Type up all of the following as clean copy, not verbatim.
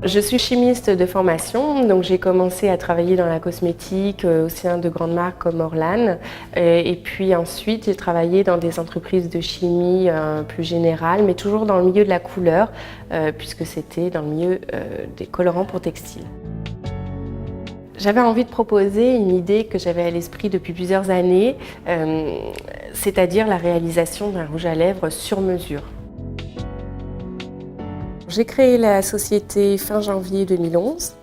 Je suis chimiste de formation, donc j'ai commencé à travailler dans la cosmétique au sein de grandes marques comme Orlan. Et puis ensuite, j'ai travaillé dans des entreprises de chimie plus générales, mais toujours dans le milieu de la couleur, puisque c'était dans le milieu des colorants pour textiles. J'avais envie de proposer une idée que j'avais à l'esprit depuis plusieurs années, c'est-à-dire la réalisation d'un rouge à lèvres sur mesure. J'ai créé la société fin janvier 2011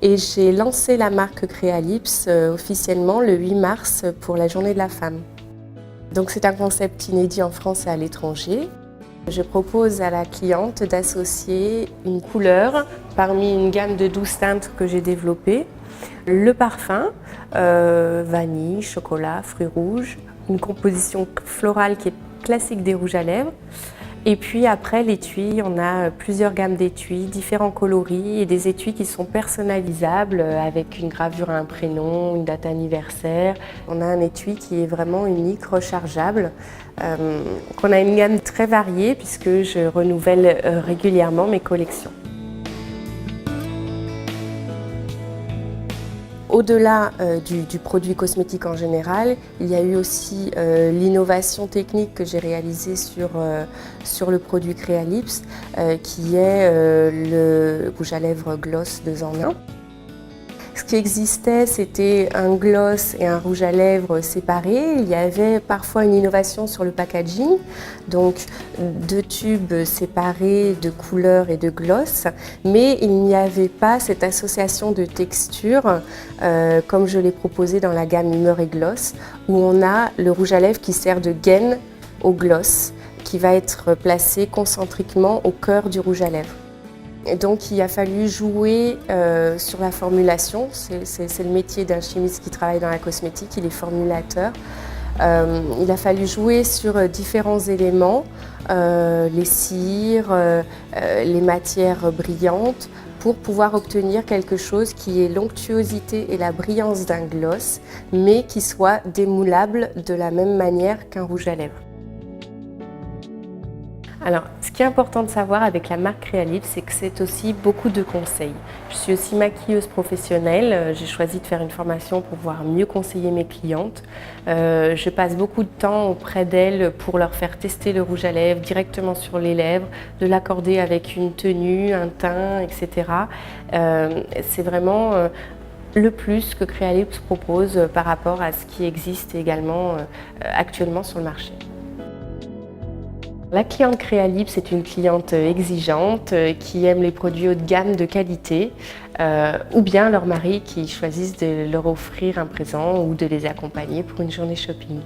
et j'ai lancé la marque Créalips officiellement le 8 mars pour la Journée de la Femme. Donc c'est un concept inédit en France et à l'étranger. Je propose à la cliente d'associer une couleur parmi une gamme de 12 teintes que j'ai développée, le parfum, vanille, chocolat, fruits rouges, une composition florale qui est classique des rouges à lèvres. Et puis après l'étui, on a plusieurs gammes d'étuis, différents coloris et des étuis qui sont personnalisables avec une gravure à un prénom, une date anniversaire. On a un étui qui est vraiment unique, rechargeable. On a une gamme très variée puisque je renouvelle régulièrement mes collections. Au-delà du produit cosmétique en général, il y a eu aussi l'innovation technique que j'ai réalisée sur le produit Créalips, qui est le rouge à lèvres gloss 2 en 1. Ce qui existait, c'était un gloss et un rouge à lèvres séparés. Il y avait parfois une innovation sur le packaging, donc 2 tubes séparés de couleurs et de gloss, mais il n'y avait pas cette association de textures comme je l'ai proposé dans la gamme Humeur et Gloss, où on a le rouge à lèvres qui sert de gaine au gloss, qui va être placé concentriquement au cœur du rouge à lèvres. Et donc il a fallu jouer sur la formulation, c'est le métier d'un chimiste qui travaille dans la cosmétique, il est formulateur. Il a fallu jouer sur différents éléments, les cires, les matières brillantes, pour pouvoir obtenir quelque chose qui ait l'onctuosité et la brillance d'un gloss, mais qui soit démoulable de la même manière qu'un rouge à lèvres. Alors, ce qui est important de savoir avec la marque Créalips, c'est que c'est aussi beaucoup de conseils. Je suis aussi maquilleuse professionnelle, j'ai choisi de faire une formation pour pouvoir mieux conseiller mes clientes. Je passe beaucoup de temps auprès d'elles pour leur faire tester le rouge à lèvres directement sur les lèvres, de l'accorder avec une tenue, un teint, etc. C'est vraiment le plus que Créalips propose par rapport à ce qui existe également actuellement sur le marché. La cliente Créalips est une cliente exigeante qui aime les produits haut de gamme de qualité ou bien leur mari qui choisissent de leur offrir un présent ou de les accompagner pour une journée shopping.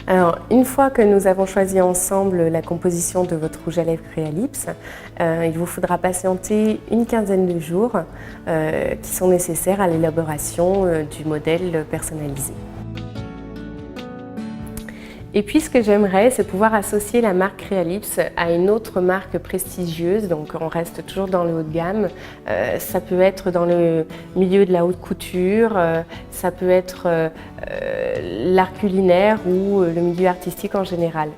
Alors, une fois que nous avons choisi ensemble la composition de votre rouge à lèvres Créalips, il vous faudra patienter une quinzaine de jours qui sont nécessaires à l'élaboration du modèle personnalisé. Et puis ce que j'aimerais, c'est pouvoir associer la marque Créalips à une autre marque prestigieuse, donc on reste toujours dans le haut de gamme. Ça peut être dans le milieu de la haute couture, ça peut être l'art culinaire ou le milieu artistique en général.